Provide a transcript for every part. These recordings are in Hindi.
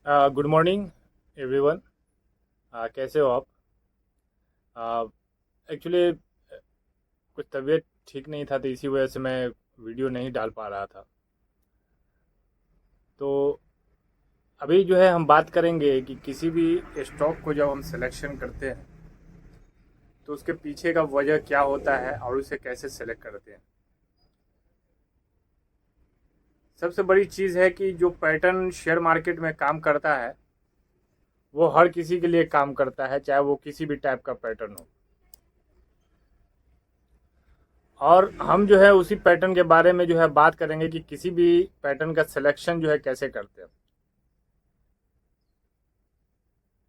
Good morning everyone. कैसे हो आप? एक्चुअली कुछ तबीयत ठीक नहीं था, तो इसी वजह से मैं वीडियो नहीं डाल पा रहा था। तो अभी जो है हम बात करेंगे कि किसी भी स्टॉक को जब हम सिलेक्शन करते हैं तो उसके पीछे का वजह क्या होता है और उसे कैसे सेलेक्ट करते हैं। सबसे बड़ी चीज़ है कि जो पैटर्न शेयर मार्केट में काम करता है वो हर किसी के लिए काम करता है, चाहे वो किसी भी टाइप का पैटर्न हो। और हम जो है उसी पैटर्न के बारे में जो है बात करेंगे कि किसी भी पैटर्न का सिलेक्शन जो है कैसे करते हैं।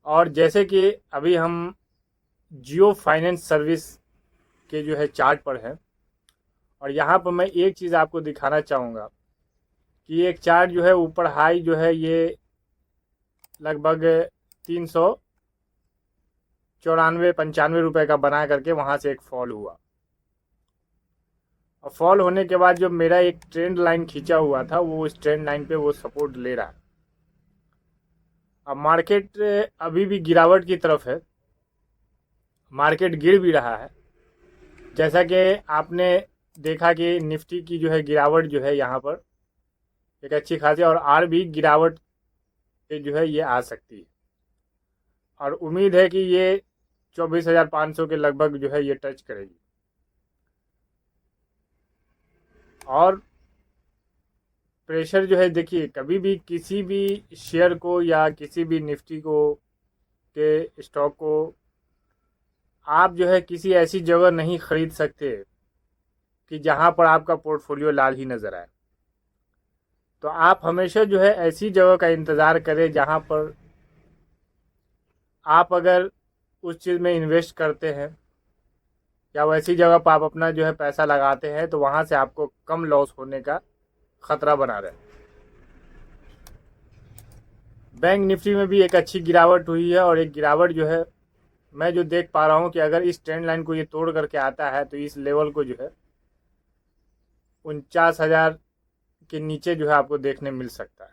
और जैसे कि अभी हम जियो फाइनेंस सर्विस के जो है चार्ट पर हैं, और यहाँ पर मैं एक चीज़ आपको दिखाना चाहूँगा कि एक चार्ट जो है ऊपर हाई जो है ये लगभग 394-95 रुपये का बना करके वहाँ से एक फॉल हुआ। और फॉल होने के बाद जो मेरा एक ट्रेंड लाइन खींचा हुआ था वो उस ट्रेंड लाइन पे वो सपोर्ट ले रहा है। अब मार्केट अभी भी गिरावट की तरफ है, मार्केट गिर भी रहा है। जैसा कि आपने देखा कि निफ्टी की जो है गिरावट जो है यहाँ पर एक अच्छी खासी, और आर भी गिरावट पे जो है ये आ सकती है। और उम्मीद है कि ये 24,500 के लगभग जो है ये टच करेगी। और प्रेशर जो है, देखिए कभी भी किसी भी शेयर को या किसी भी निफ्टी को के स्टॉक को आप जो है किसी ऐसी जगह नहीं खरीद सकते कि जहां पर आपका पोर्टफोलियो लाल ही नज़र आए। तो आप हमेशा जो है ऐसी जगह का इंतज़ार करें जहां पर आप अगर उस चीज़ में इन्वेस्ट करते हैं या वैसी जगह पर आप अपना जो है पैसा लगाते हैं तो वहां से आपको कम लॉस होने का खतरा बना रहे। बैंक निफ्टी में भी एक अच्छी गिरावट हुई है, और एक गिरावट जो है मैं जो देख पा रहा हूँ कि अगर इस ट्रेंड लाइन को ये तोड़ करके आता है तो इस लेवल को जो है 49,000 के नीचे जो है आपको देखने मिल सकता है।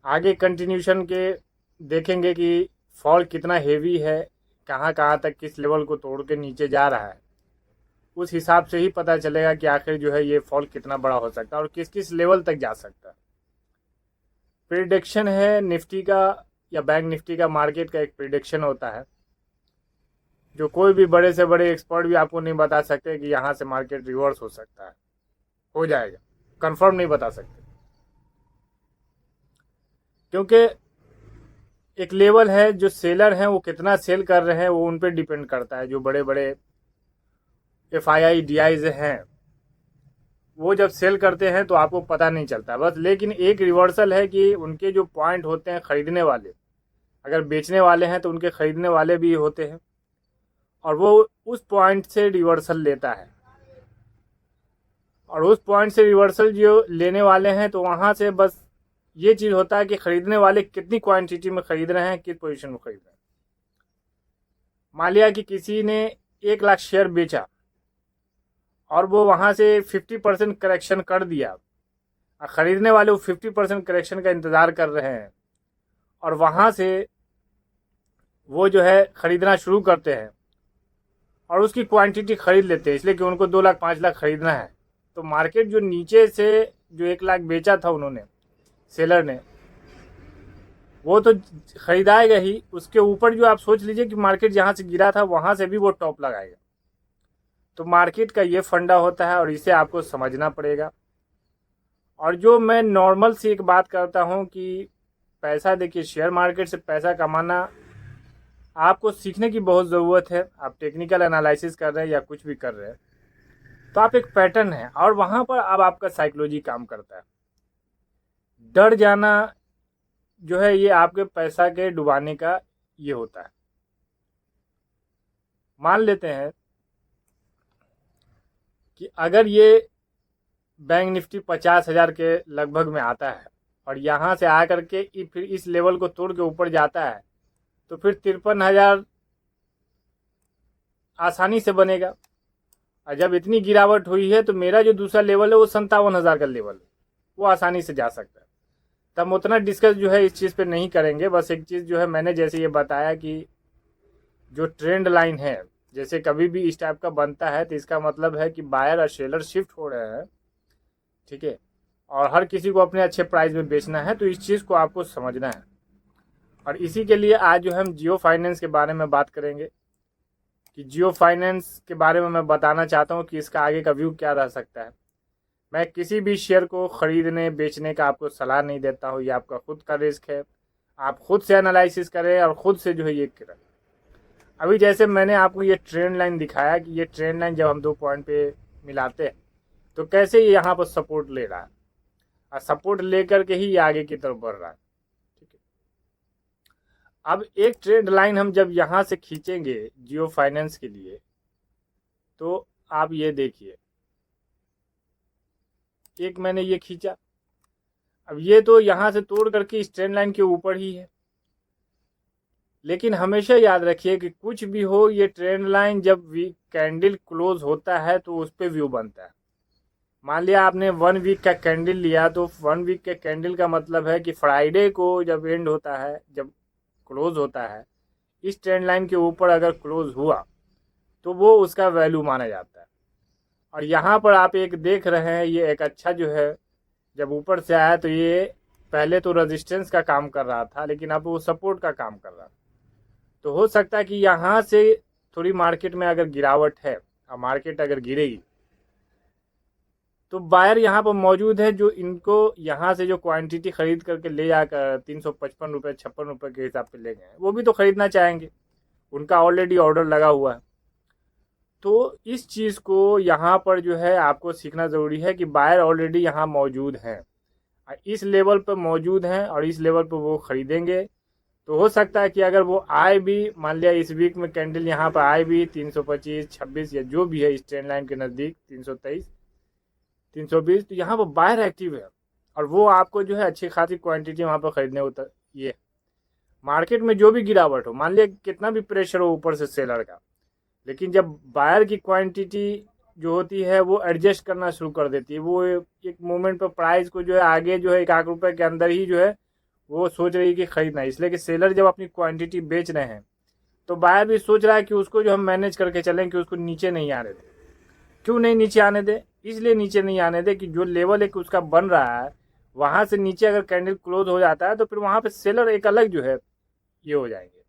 आगे कंटिन्यूशन के देखेंगे कि फॉल कितना हेवी है, कहाँ कहाँ तक किस लेवल को तोड़ के नीचे जा रहा है। उस हिसाब से ही पता चलेगा कि आखिर जो है ये फॉल कितना बड़ा हो सकता है और किस किस लेवल तक जा सकता है। प्रिडिक्शन है निफ्टी का या बैंक निफ्टी का, मार्केट का एक प्रिडिक्शन होता है जो कोई भी बड़े से बड़े एक्सपर्ट भी आपको नहीं बता सकते कि यहाँ से मार्केट रिवर्स हो सकता है, हो जाएगा, कंफर्म नहीं बता सकते। क्योंकि एक लेवल है, जो सेलर हैं वो कितना सेल कर रहे हैं वो उन पर डिपेंड करता है। जो बड़े बड़े FII DIs हैं वो जब सेल करते हैं तो आपको पता नहीं चलता बस। लेकिन एक रिवर्सल है कि उनके जो पॉइंट होते हैं खरीदने वाले, अगर बेचने वाले हैं तो उनके खरीदने वाले भी होते हैं, और वो उस पॉइंट से रिवर्सल लेता है। और उस पॉइंट से रिवर्सल जो लेने वाले हैं तो वहाँ से बस ये चीज़ होता है कि खरीदने वाले कितनी क्वांटिटी में खरीद रहे हैं, किस पोजीशन में खरीद रहे हैं। मान लिया कि किसी ने 1 लाख शेयर बेचा और वो वहाँ से 50% करेक्शन कर दिया, और ख़रीदने वाले वो 50% करेक्शन का इंतज़ार कर रहे हैं, और वहाँ से वो जो है ख़रीदना शुरू करते हैं और उसकी क्वांटिटी ख़रीद लेते हैं, इसलिए कि उनको 2 लाख 5 लाख ख़रीदना है। तो मार्केट जो नीचे से जो 1 लाख बेचा था उन्होंने, सेलर ने, वो तो ख़रीदाएगा ही, उसके ऊपर जो आप सोच लीजिए कि मार्केट जहाँ से गिरा था वहाँ से भी वो टॉप लगाएगा। तो मार्केट का ये फंडा होता है और इसे आपको समझना पड़ेगा। और जो मैं नॉर्मल सी एक बात करता हूँ कि पैसा, देखिए शेयर मार्केट से पैसा कमाना आपको सीखने की बहुत ज़रूरत है। आप टेक्निकल एनालिसिस कर रहे हैं या कुछ भी कर रहे हैं तो आप एक पैटर्न है, और वहाँ पर अब आपका साइकोलॉजी काम करता है। डर जाना जो है ये आपके पैसा के डुबाने का ये होता है। मान लेते हैं कि अगर ये बैंक निफ्टी 50,000 के लगभग में आता है और यहाँ से आकर के फिर इस लेवल को तोड़ के ऊपर जाता है तो फिर 53,000 आसानी से बनेगा। और जब इतनी गिरावट हुई है तो मेरा जो दूसरा लेवल है वो 57,000 का लेवल है, वो आसानी से जा सकता है। तो हम उतना डिस्कस जो है इस चीज़ पे नहीं करेंगे। बस एक चीज़ जो है मैंने जैसे ये बताया कि जो ट्रेंड लाइन है, जैसे कभी भी इस टाइप का बनता है तो इसका मतलब है कि बायर और सेलर शिफ्ट हो रहे हैं, ठीक है, और हर किसी को अपने अच्छे प्राइस में बेचना है। तो इस चीज़ को आपको समझना है, और इसी के लिए आज जो है हम जियो फाइनेंस के बारे में बात करेंगे कि जियो फाइनेंस के बारे में मैं बताना चाहता हूँ कि इसका आगे का व्यू क्या रह सकता है। मैं किसी भी शेयर को खरीदने बेचने का आपको सलाह नहीं देता हूँ, ये आपका खुद का रिस्क है। आप खुद से एनालिसिस करें और खुद से जो है ये करें। अभी जैसे मैंने आपको ये ट्रेंड लाइन दिखाया कि ये ट्रेंड लाइन जब हम 2 पॉइंट पे मिलाते हैं तो कैसे ये यहाँ पर सपोर्ट ले रहा है, और सपोर्ट लेकर के ही ये आगे की तरफ बढ़ रहा है, ठीक है। अब एक ट्रेंड लाइन हम जब यहाँ से खींचेंगे जियो फाइनेंस के लिए, तो आप ये देखिए, एक मैंने ये खींचा, अब ये तो यहाँ से तोड़ करके इस ट्रेंड लाइन के ऊपर ही है। लेकिन हमेशा याद रखिए कि कुछ भी हो, ये ट्रेंड लाइन जब वीक कैंडल क्लोज होता है तो उस पर व्यू बनता है। मान लिया आपने 1 वीक का कैंडल लिया, तो 1 वीक के कैंडल का मतलब है कि फ्राइडे को जब एंड होता है, जब क्लोज होता है, इस ट्रेंड लाइन के ऊपर अगर क्लोज हुआ तो वो उसका वैल्यू माना जाता है। और यहाँ पर आप एक देख रहे हैं, ये एक अच्छा जो है जब ऊपर से आया तो ये पहले तो रेजिस्टेंस का काम कर रहा था, लेकिन अब वो सपोर्ट का काम कर रहा है। तो हो सकता है कि यहाँ से थोड़ी मार्केट में अगर गिरावट है और मार्केट अगर गिरेगी तो बायर यहाँ पर मौजूद है, जो इनको यहाँ से जो क्वांटिटी खरीद करके ले जाकर 355 रुपये 56 रुपये के हिसाब से ले गए, वो भी तो खरीदना चाहेंगे, उनका ऑलरेडी ऑर्डर लगा हुआ है। तो इस चीज़ को यहाँ पर जो है आपको सीखना ज़रूरी है कि बायर ऑलरेडी यहाँ मौजूद हैं, इस लेवल पर मौजूद हैं और इस लेवल पर वो ख़रीदेंगे। तो हो सकता है कि अगर वो आए भी, मान लिया इस वीक में कैंडल यहाँ पर आए भी 325 26 या जो भी है इस ट्रेंड लाइन के नज़दीक 323 320, तो यहाँ पर बायर एक्टिव है और वो आपको जो है अच्छी खासी क्वांटिटी वहाँ पर खरीदने उतर ये मार्केट में जो भी गिरावट हो, मान लिया कितना भी प्रेशर हो ऊपर से सेलर का, लेकिन जब बायर की क्वांटिटी जो होती है वो एडजस्ट करना शुरू कर देती है, वो एक मोमेंट पर प्राइस को जो है आगे जो है 1 लाख रुपए के अंदर ही जो है वो सोच रही है कि खरीदना है। इसलिए कि सेलर जब अपनी क्वांटिटी बेच रहे हैं तो बायर भी सोच रहा है कि उसको जो हम मैनेज करके चलें कि उसको नीचे नहीं आने दें। क्यों नहीं नीचे आने दें? इसलिए नीचे नहीं आने दें कि जो लेवल एक उसका बन रहा है वहाँ से नीचे अगर कैंडल क्लोज हो जाता है तो फिर वहाँ पे सेलर एक अलग जो है ये हो जाएंगे,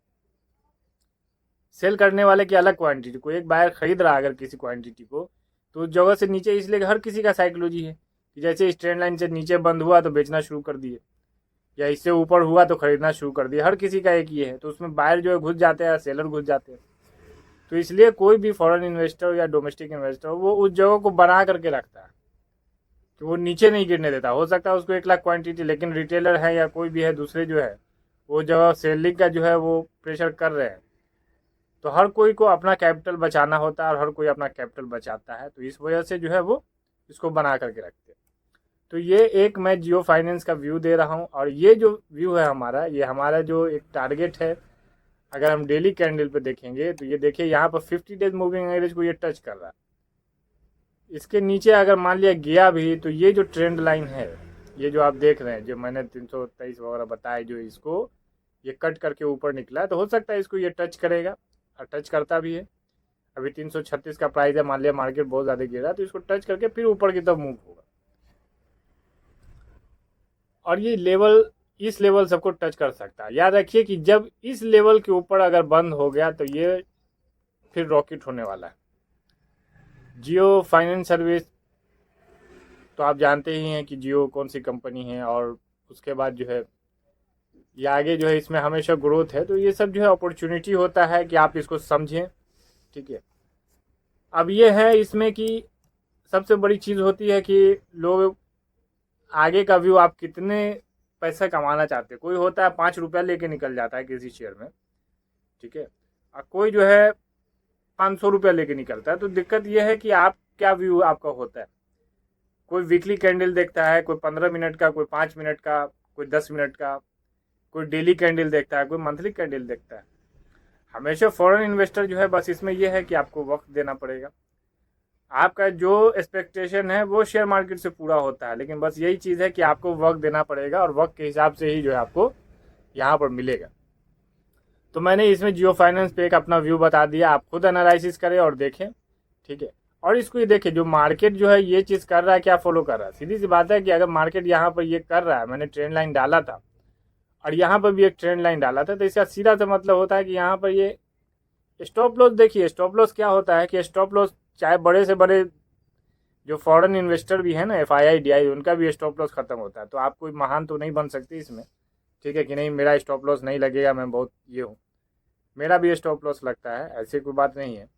सेल करने वाले की अलग क्वांटिटी को। एक बायर खरीद रहा है अगर किसी क्वांटिटी को तो उस जगह से नीचे, इसलिए हर किसी का साइकोलॉजी है कि जैसे इस ट्रेंड लाइन से नीचे बंद हुआ तो बेचना शुरू कर दिए, या इससे ऊपर हुआ तो खरीदना शुरू कर दिया। हर किसी का एक ये है, तो उसमें बायर जो है घुस जाते हैं, सेलर घुस जाते हैं। तो इसलिए कोई भी फॉरेन इन्वेस्टर या डोमेस्टिक इन्वेस्टर वो उस जगह को बना करके रखता है कि वो नीचे नहीं गिरने देता। हो सकता है उसको 1 लाख क्वांटिटी, लेकिन रिटेलर है या कोई भी है दूसरे जो है वो जगह सेलिंग का जो है वो प्रेशर कर रहे हैं। तो हर कोई को अपना कैपिटल बचाना होता है और हर कोई अपना कैपिटल बचाता है, तो इस वजह से जो है वो इसको बना करके रखते हैं। तो ये एक मैं जियो फाइनेंस का व्यू दे रहा हूँ, और ये जो व्यू है हमारा, ये हमारा जो एक टारगेट है, अगर हम डेली कैंडल पे देखेंगे तो ये देखिए यहाँ पर 50 डेज मूविंग एवरेज को ये टच कर रहा है। इसके नीचे अगर मान लिया गया भी तो ये जो ट्रेंड लाइन है, ये जो आप देख रहे हैं, जो मैंने 323 वगैरह बताया, जो इसको ये कट करके ऊपर निकला है, तो हो सकता है इसको ये टच करेगा और टच करता भी है। अभी 336 का प्राइस है, मान लिया मार्केट बहुत ज़्यादा गिरा तो इसको टच करके फिर ऊपर की तरफ मूव होगा, और ये लेवल, इस लेवल सबको टच कर सकता है। याद रखिए कि जब इस लेवल के ऊपर अगर बंद हो गया तो ये फिर रॉकेट होने वाला है। जियो फाइनेंस सर्विस तो आप जानते ही हैं कि जियो कौन सी कंपनी है, और उसके बाद जो है ये आगे जो है इसमें हमेशा ग्रोथ है। तो ये सब जो है अपॉर्चुनिटी होता है कि आप इसको समझें, ठीक है। अब ये है इसमें कि सबसे बड़ी चीज़ होती है कि लोग आगे का व्यू, आप कितने पैसा कमाना चाहते हैं। कोई होता है 5 रुपया लेके निकल जाता है किसी शेयर में, ठीक है, और कोई जो है 500 रुपया लेके निकलता है। तो दिक्कत यह है कि आप क्या व्यू आपका होता है। कोई वीकली कैंडल देखता है, कोई 15 मिनट का, कोई 5 मिनट का, कोई 10 मिनट का, कोई डेली कैंडल देखता है, कोई मंथली कैंडल देखता है। हमेशा फॉरेन इन्वेस्टर जो है बस इसमें यह है कि आपको वक्त देना पड़ेगा, आपका जो एक्सपेक्टेशन है वो शेयर मार्केट से पूरा होता है, लेकिन बस यही चीज़ है कि आपको वक्त देना पड़ेगा और वक्त के हिसाब से ही जो है आपको यहाँ पर मिलेगा। तो मैंने इसमें जियो फाइनेंस पे एक अपना व्यू बता दिया, आप खुद एनालिसिस करें और देखें, ठीक है। और इसको ये देखिए, जो मार्केट जो है ये चीज़ कर रहा है, क्या फॉलो कर रहा है। सीधी सी बात है कि अगर मार्केट यहाँ पर ये कर रहा है, मैंने ट्रेंड लाइन डाला था और यहाँ पर भी एक ट्रेंड लाइन डाला था, तो इसका सीधा सा मतलब होता है कि यहाँ पर ये स्टॉप लॉस, देखिए स्टॉप लॉस क्या होता है कि स्टॉप लॉस चाहे बड़े से बड़े जो फॉरेन इन्वेस्टर भी है ना, FII DI, उनका भी स्टॉप लॉस खत्म होता है। तो आप कोई महान तो नहीं बन सकती इसमें, ठीक है, कि नहीं मेरा स्टॉप लॉस नहीं लगेगा, मैं बहुत ये हूँ। मेरा भी स्टॉप लॉस लगता है, ऐसी कोई बात नहीं है।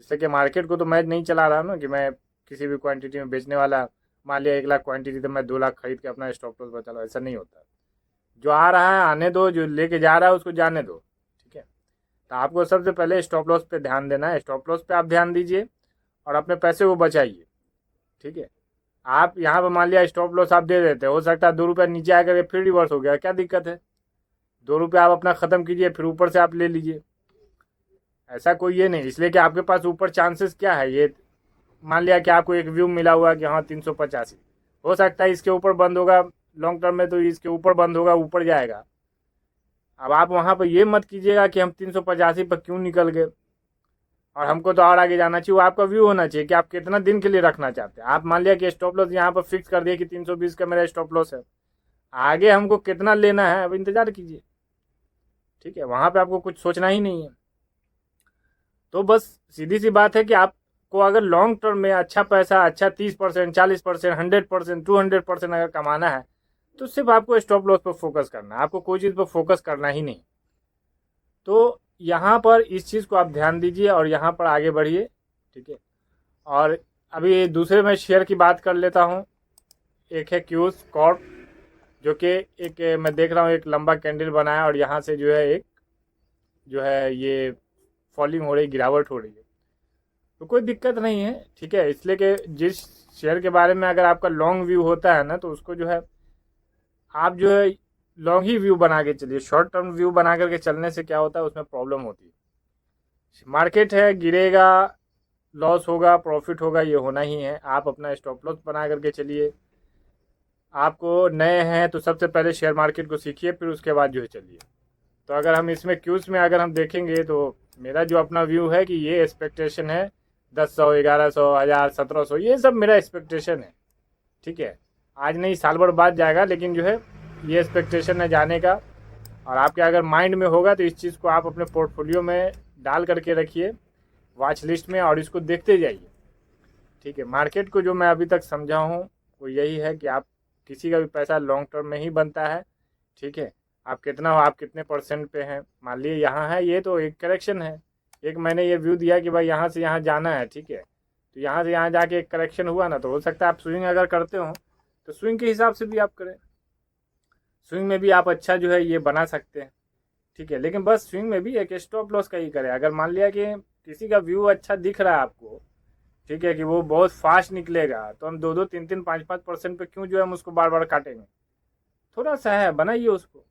इसलिए कि मार्केट को तो मैं नहीं चला रहा हूँ ना कि मैं किसी भी क्वांटिटी में बेचने वाला, मान लिया 1 लाख क्वांटिटी तो मैं 2 लाख खरीद के अपना स्टॉप लॉस बचा लो, ऐसा नहीं होता। जो आ रहा है आने दो, जो लेके जा रहा है उसको जाने दो, ठीक है। तो आपको सबसे पहले स्टॉप लॉस पे ध्यान देना है, स्टॉप लॉस पे आप ध्यान दीजिए और अपने पैसे को बचाइए, ठीक है। आप यहाँ पर मान लिया स्टॉप लॉस आप दे देते, हो सकता है 2 रुपये नीचे आकर फिर रिवर्स हो गया, क्या दिक्कत है। 2 रुपये आप अपना ख़त्म कीजिए, फिर ऊपर से आप ले लीजिए, ऐसा कोई ये नहीं। इसलिए कि आपके पास ऊपर चांसेस क्या है, ये मान लिया कि आपको एक व्यू मिला हुआ कि हाँ 385, हो सकता है इसके ऊपर बंद होगा लॉन्ग टर्म में, तो इसके ऊपर बंद होगा, ऊपर जाएगा। अब आप वहाँ पर ये मत कीजिएगा कि हम 385 पर क्यों निकल गए और हमको तो और आगे जाना चाहिए। वो आपका व्यू होना चाहिए कि आप कितना दिन के लिए रखना चाहते हैं। आप मान लिया कि स्टॉप लॉस यहाँ पर फिक्स कर दिए कि 320 का मेरा स्टॉप लॉस है, आगे हमको कितना लेना है अब इंतज़ार कीजिए, ठीक है। वहाँ पे आपको कुछ सोचना ही नहीं है। तो बस सीधी सी बात है कि आपको अगर लॉन्ग टर्म में अच्छा पैसा, अच्छा 30%, 40%, 100%, 200% अगर कमाना है, तो सिर्फ आपको स्टॉप लॉस पर फोकस करना है, आपको कोई चीज़ पर फोकस करना ही नहीं। तो यहाँ पर इस चीज़ को आप ध्यान दीजिए और यहाँ पर आगे बढ़िए, ठीक है। और अभी दूसरे मैं शेयर की बात कर लेता हूँ। एक है क्यूज कॉर्प, जो कि एक मैं देख रहा हूँ एक लंबा कैंडल बनाया और यहाँ से जो है एक जो है ये फॉलिंग हो रही, गिरावट हो रही है, तो कोई दिक्कत नहीं है, ठीक है। इसलिए कि जिस शेयर के बारे में अगर आपका लॉन्ग व्यू होता है ना, तो उसको जो है आप जो है लॉन्ग ही व्यू बना के चलिए। शॉर्ट टर्म व्यू बना करके चलने से क्या होता है, उसमें प्रॉब्लम होती है। मार्केट है, गिरेगा, लॉस होगा, प्रॉफिट होगा, ये होना ही है। आप अपना स्टॉप लॉस बना करके चलिए। आपको नए हैं तो सबसे पहले शेयर मार्केट को सीखिए, फिर उसके बाद जो है चलिए। तो अगर हम इसमें क्यूज में अगर हम देखेंगे, तो मेरा जो अपना व्यू है कि ये एक्सपेक्टेशन है 1000, 1100, 1000, 1700, ये सब मेरा एक्सपेक्टेशन है, ठीक है। आज नहीं साल भर बाद जाएगा, लेकिन जो है ये एक्सपेक्टेशन है जाने का। और आपके अगर माइंड में होगा तो इस चीज़ को आप अपने पोर्टफोलियो में डाल करके रखिए, वॉच लिस्ट में, और इसको देखते जाइए, ठीक है। मार्केट को जो मैं अभी तक समझा हूँ वो यही है कि आप किसी का भी पैसा लॉन्ग टर्म में ही बनता है, ठीक है। आप कितना हो, आप कितने % पे हैं, मान लिए यहाँ है, ये तो एक करेक्शन है। एक मैंने ये व्यू दिया कि भाई यहाँ से यहाँ जाना है, ठीक है। तो यहाँ से यहाँ जाके एक करेक्शन हुआ ना, तो हो सकता है आप स्विंग अगर करते हो तो स्विंग के हिसाब से भी आप करें, स्विंग में भी आप अच्छा जो है ये बना सकते हैं, ठीक है। लेकिन बस स्विंग में भी एक स्टॉप लॉस का ही करें। अगर मान लिया कि किसी का व्यू अच्छा दिख रहा है आपको, ठीक है, कि वो बहुत फास्ट निकलेगा, तो हम 2-2, 3-3, 5-5% पे क्यों जो है हम उसको बार बार काटेंगे। थोड़ा सा है, बनाइए उसको,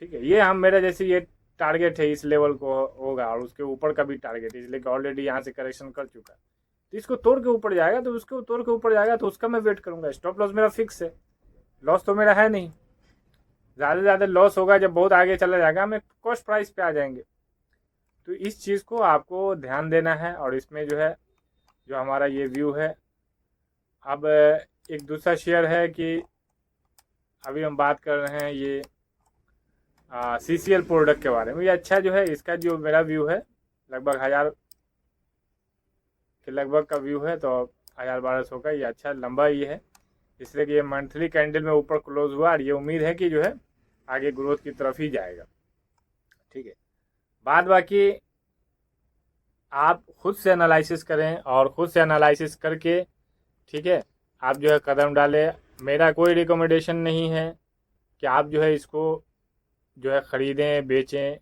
ठीक है। ये हम मेरा जैसे ये टारगेट है, इस लेवल को होगा और उसके ऊपर का भी टारगेट है, इसलिए कि ऑलरेडी यहाँ से करेक्शन कर चुका है, तो इसको तोड़ के ऊपर जाएगा, तो उसको तोड़ के ऊपर जाएगा तो उसका मैं वेट करूंगा। स्टॉप लॉस मेरा फिक्स है, लॉस तो मेरा है नहीं। ज़्यादा से ज़्यादा लॉस होगा जब बहुत आगे चला जाएगा, हमें कॉस्ट प्राइस पे आ जाएंगे। तो इस चीज़ को आपको ध्यान देना है। और इसमें जो है जो हमारा ये व्यू है, अब एक दूसरा शेयर है कि अभी हम बात कर रहे हैं ये CCL प्रोडक्ट के बारे में। ये अच्छा जो है, इसका जो मेरा व्यू है लगभग 1000 के लगभग का व्यू है, तो 1000-1200 का ये अच्छा लंबा ही है, इसलिए कि ये मंथली कैंडल में ऊपर क्लोज हुआ और ये उम्मीद है कि जो है आगे ग्रोथ की तरफ ही जाएगा, ठीक है। बाद बाकी आप खुद से एनालिसिस करें और खुद से एनालिसिस करके, ठीक है, आप जो है कदम डालें। मेरा कोई रिकमेंडेशन नहीं है कि आप जो है इसको जो है ख़रीदें बेचें,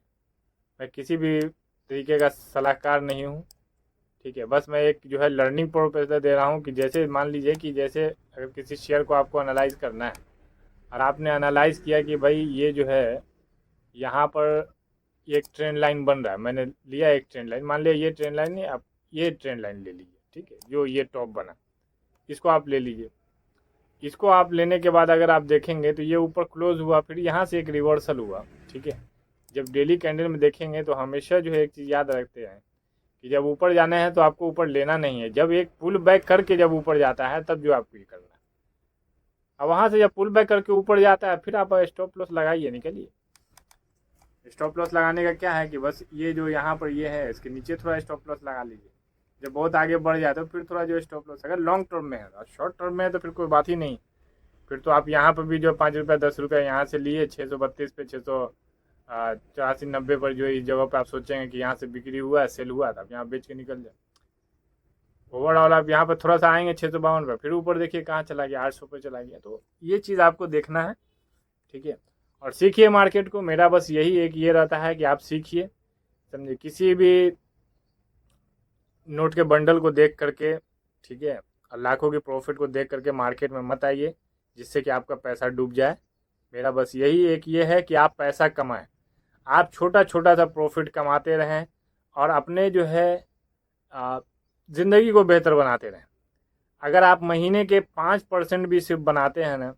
मैं किसी भी तरीके का सलाहकार नहीं हूँ, ठीक है। बस मैं एक जो है लर्निंग पर्पस दे रहा हूँ कि जैसे मान लीजिए कि जैसे अगर किसी शेयर को आपको एनालाइज करना है और आपने एनालाइज किया कि भाई ये जो है यहाँ पर एक ट्रेंड लाइन बन रहा है, मैंने लिया एक ट्रेंड लाइन, मान लिया ये ट्रेंड लाइन नहीं, आप ये ट्रेंड लाइन ले लीजिए, ठीक है, जो ये टॉप बना इसको आप ले लीजिए। इसको आप लेने के बाद अगर आप देखेंगे तो ये ऊपर क्लोज हुआ, फिर यहाँ से एक रिवर्सल हुआ। ठीक है, जब डेली कैंडल में देखेंगे तो हमेशा जो है एक चीज़ याद रखते हैं कि जब ऊपर जाना है तो आपको ऊपर लेना नहीं है, जब एक पुल बैक करके जब ऊपर जाता है तब जो आपको ये करना है। अब वहाँ से जब पुल बैक करके ऊपर जाता है फिर आप स्टॉप लॉस लगाइए, निकलिए। स्टॉप लॉस लगाने का क्या है कि बस ये जो यहाँ पर ये है इसके नीचे थोड़ा स्टॉप लॉस लगा लीजिए। जब बहुत आगे बढ़ जाए तो फिर थोड़ा जो स्टॉप लॉस, अगर लॉन्ग टर्म में है और शॉर्ट टर्म में है तो फिर कोई बात ही नहीं। फिर तो आप यहाँ पर भी जो 5 रुपये 10 रुपये यहाँ से लिए 632 पे 684-90 पर जो इस जगह पर आप सोचेंगे कि यहाँ से बिक्री हुआ है, सेल हुआ था, आप यहाँ बेच के निकल जाए। ओवरऑल आप यहाँ पर थोड़ा सा आएंगे 652 पर, फिर ऊपर देखिए कहाँ चला गया, 800 पे चला गया। तो ये चीज़ आपको देखना है। ठीक है, और सीखिए मार्केट को। मेरा बस यही एक ये रहता है कि आप सीखिए, समझिए, किसी भी नोट के बंडल को देख करके, ठीक है, और लाखों के प्रॉफिट को देख करके मार्केट में मत आइए जिससे कि आपका पैसा डूब जाए। मेरा बस यही एक ये है कि आप पैसा कमाएं, आप छोटा छोटा सा प्रॉफिट कमाते रहें और अपने जो है ज़िंदगी को बेहतर बनाते रहें। अगर आप महीने के 5% भी सिर्फ बनाते हैं ना,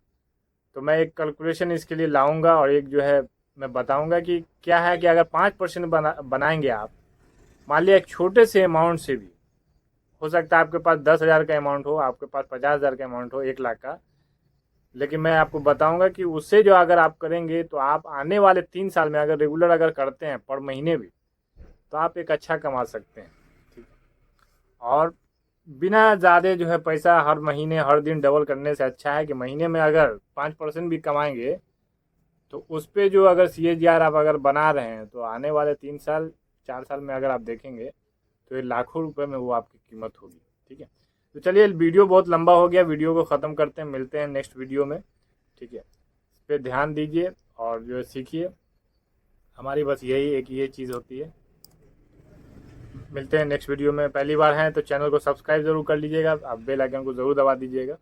तो मैं एक कैलकुलेशन इसके लिए लाऊंगा और एक जो है मैं बताऊंगा कि क्या है कि अगर 5% बनाएंगे आप, मान लिया एक छोटे से अमाउंट से भी, हो सकता है आपके पास 10,000 का अमाउंट हो, आपके पास 50,000 का अमाउंट हो, 1 लाख का, लेकिन मैं आपको बताऊंगा कि उससे जो अगर आप करेंगे तो आप आने वाले 3 साल में अगर रेगुलर अगर करते हैं पर महीने भी, तो आप एक अच्छा कमा सकते हैं। ठीक है, और बिना ज़्यादा जो है पैसा हर महीने हर दिन डबल करने से अच्छा है कि महीने में अगर 5% भी कमाएंगे तो उस पर जो अगर CAGR आप अगर बना रहे हैं तो आने वाले 3 साल 4 साल में अगर आप देखेंगे तो ये लाखों रुपए में वो आपकी कीमत होगी। ठीक है, तो चलिए, वीडियो बहुत लंबा हो गया, वीडियो को ख़त्म करते हैं, मिलते हैं नेक्स्ट वीडियो में। ठीक है, इस पर ध्यान दीजिए और जो है सीखिए। हमारी बस यही एक ये चीज़ होती है। मिलते हैं नेक्स्ट वीडियो में। पहली बार हैं तो चैनल को सब्सक्राइब ज़रूर कर लीजिएगा, आप बेल आइकन को ज़रूर दबा दीजिएगा।